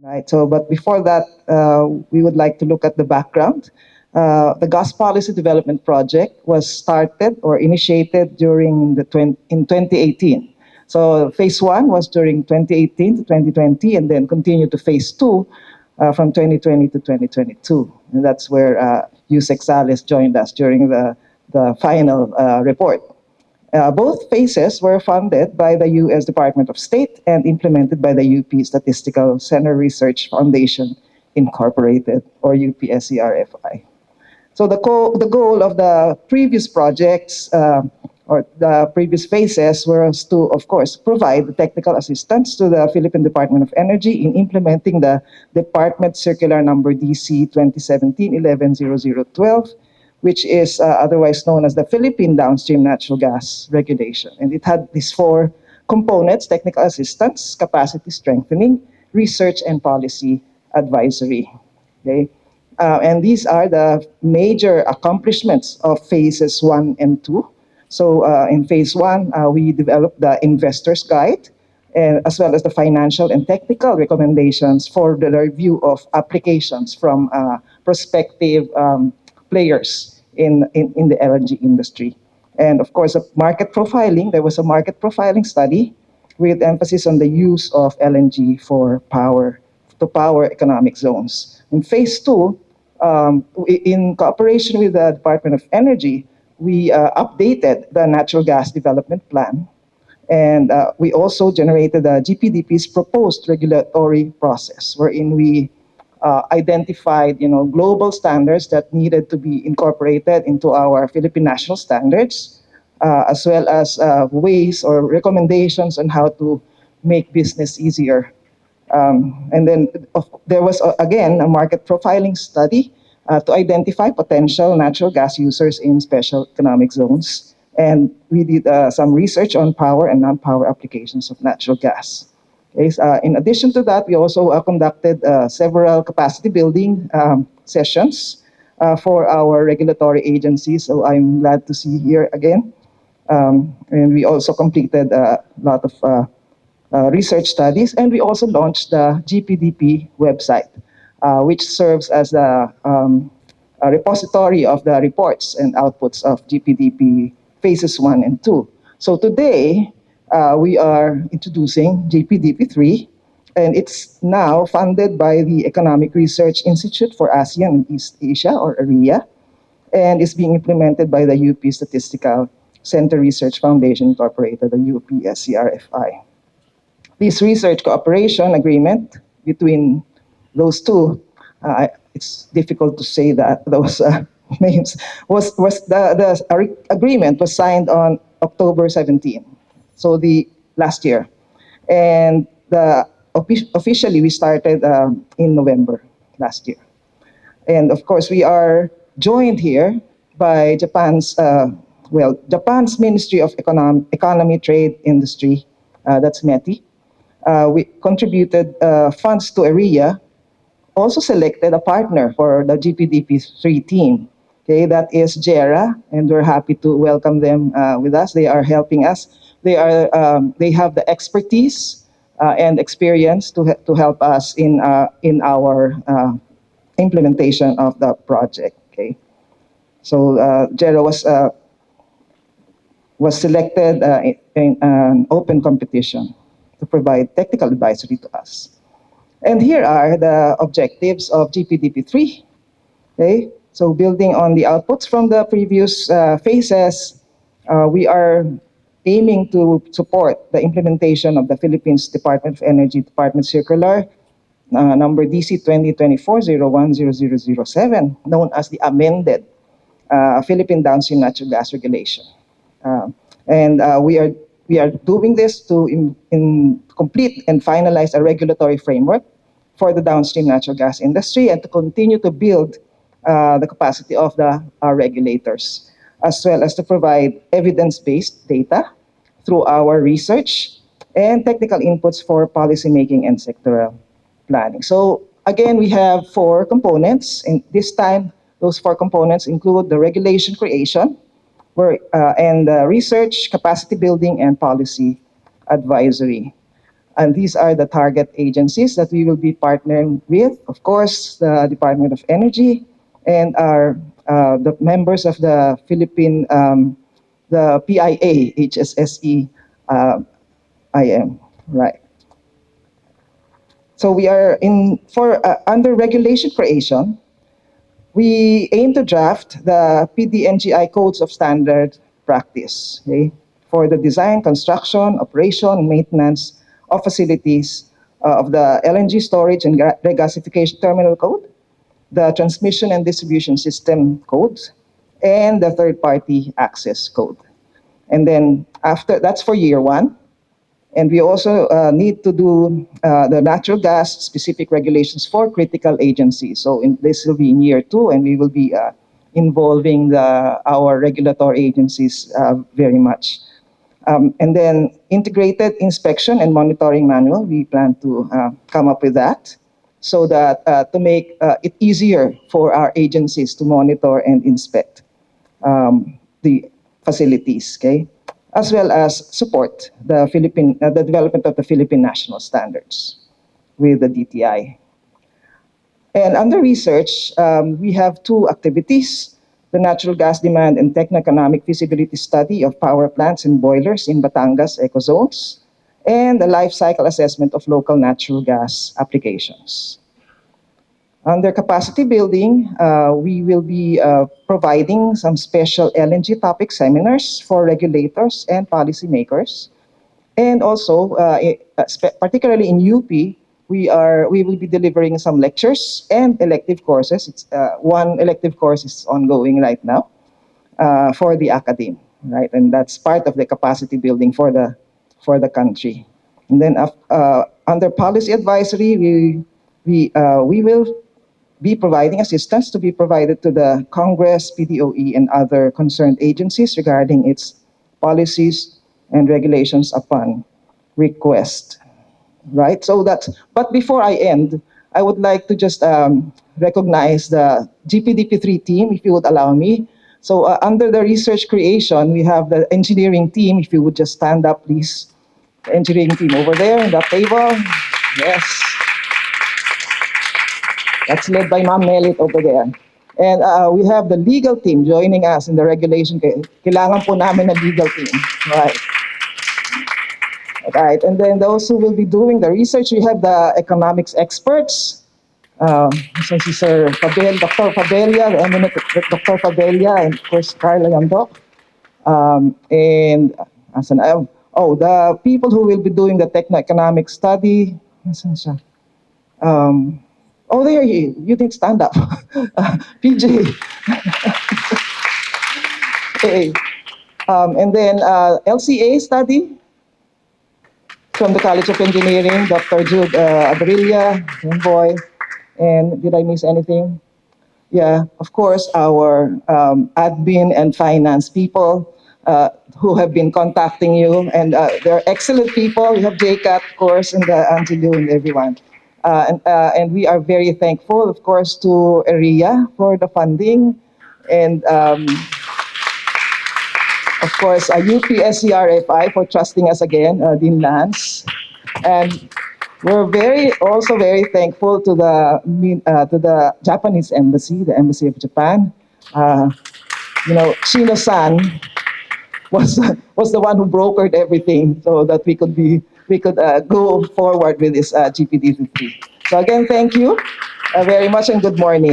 Right. So, but before that, we would like to look at the background. The Gas Policy Development Project was started or initiated during in 2018. So, phase one was during 2018 to 2020, and then continued to phase two from 2020 to 2022. And that's where Yusek Sales joined us during the final report. Both phases were funded by the U.S. Department of State and implemented by the UP Statistical Center Research Foundation Incorporated, or UPSCRFI. So the goal of the previous projects or the previous phases was to, of course, provide technical assistance to the Philippine Department of Energy in implementing the Department Circular Number DC 2017-110012, which is otherwise known as the Philippine Downstream Natural Gas Regulation. And it had these four components: technical assistance, capacity strengthening, research, and policy advisory. Okay? And these are the major accomplishments of phases one and two. So in phase one, we developed the investor's guide, and as well as the financial and technical recommendations for the review of applications from prospective players in the LNG industry. And of course, market profiling. There was a market profiling study with emphasis on the use of LNG for power to power economic zones. In phase two, in cooperation with the Department of Energy, we updated the natural gas development plan, and we also generated the GPDP's proposed regulatory process, wherein we identified, global standards that needed to be incorporated into our Philippine national standards, as well as ways or recommendations on how to make business easier. And then there was, again, a market profiling study to identify potential natural gas users in special economic zones. And we did some research on power and non-power applications of natural gas. Okay, in addition to that, we also conducted several capacity building sessions for our regulatory agencies. So I'm glad to see here again. And we also completed a lot of research studies, and we also launched the GPDP website, which serves as a repository of the reports and outputs of GPDP phases 1 and 2. So today, we are introducing GPDP 3, and it's now funded by the Economic Research Institute for ASEAN and East Asia, or AREA, and is being implemented by the UP Statistical Center Research Foundation Incorporated, the UPSCRFI. This research cooperation agreement between those two, it's difficult to say that those names, the agreement was signed on October 17, so the last year. And officially we started in November last year. And of course, we are joined here by Japan's Ministry of Economy, Trade, Industry, that's METI. We contributed funds to AREA, also selected a partner for the GPDP3 team. Okay, that is JERA, and we're happy to welcome them with us. They are helping us. They have the expertise and experience to help us in our implementation of the project. Okay, so JERA was selected in an open competition to provide technical advisory to us. And here are the objectives of GPDP3. Okay, so building on the outputs from the previous phases, we are aiming to support the implementation of the Philippines Department of Energy Department Circular number DC 2024-01-0007, known as the amended Philippine Downstream Natural Gas Regulation. And we are doing this to complete and finalize a regulatory framework for the downstream natural gas industry, and to continue to build the capacity of our regulators, as well as to provide evidence-based data through our research and technical inputs for policymaking and sectoral planning. So again, we have four components, and this time those four components include the regulation creation, and research, capacity building, and policy advisory. And these are the target agencies that we will be partnering with. Of course, the Department of Energy and the members of the the PIA, HSSE, IM, right? So we are in for under regulation creation. We aim to draft the PDNGI codes of standard practice, okay, for the design, construction, operation, and maintenance of facilities of the LNG storage and regasification terminal code, the transmission and distribution system codes, and the third-party access code. And then after that's for year one. And we also need to do the natural gas specific regulations for critical agencies. So this will be in year two, and we will be involving our regulatory agencies very much. And then integrated inspection and monitoring manual, we plan to come up with that so that to make it easier for our agencies to monitor and inspect the facilities, okay? As well as support the development of the Philippine national standards with the DTI. And under research, we have two activities: the natural gas demand and techno-economic feasibility study of power plants and boilers in Batangas ecozones, and the life cycle assessment of local natural gas applications. Under capacity building, we will be providing some special LNG topic seminars for regulators and policymakers. And also, particularly in UP, we will be delivering some lectures and elective courses. One elective course is ongoing right now for the academe, right? And that's part of the capacity building for the country. And then under policy advisory, we will be providing assistance to be provided to the Congress, PDOE, and other concerned agencies regarding its policies and regulations upon request. Right? So but before I end, I would like to just recognize the GPDP3 team, if you would allow me. So under the research creation, we have the engineering team. If you would just stand up, please. The engineering team over there on that table. Yes. That's led by Ma'am Melit over there. And we have the legal team joining us in the regulation. Kailangan po namin na legal team. Right. Right. And then those who will be doing the research, we have the economics experts. So si Sir Dr. Fabella, the eminent Dr. Fabella, and of course, Carla Yandok. And the people who will be doing the techno-economic study. Asan siya? There you didn't stand up. PJ. Okay. And then LCA study from the College of Engineering, Dr. Jude Abrilla, boy. And did I miss anything? Yeah, of course, our admin and finance people who have been contacting you. And they're excellent people. We have JCAT, of course, and Angelou and everyone. And we are very thankful, of course, to ERIA for the funding, and of course, UPSCRFI for trusting us again, Dean Lance. And we're also very thankful to the Japanese embassy, the Embassy of Japan. Shino-san was the one who brokered everything so that we could go forward with this GPDP. So again, thank you very much and good morning.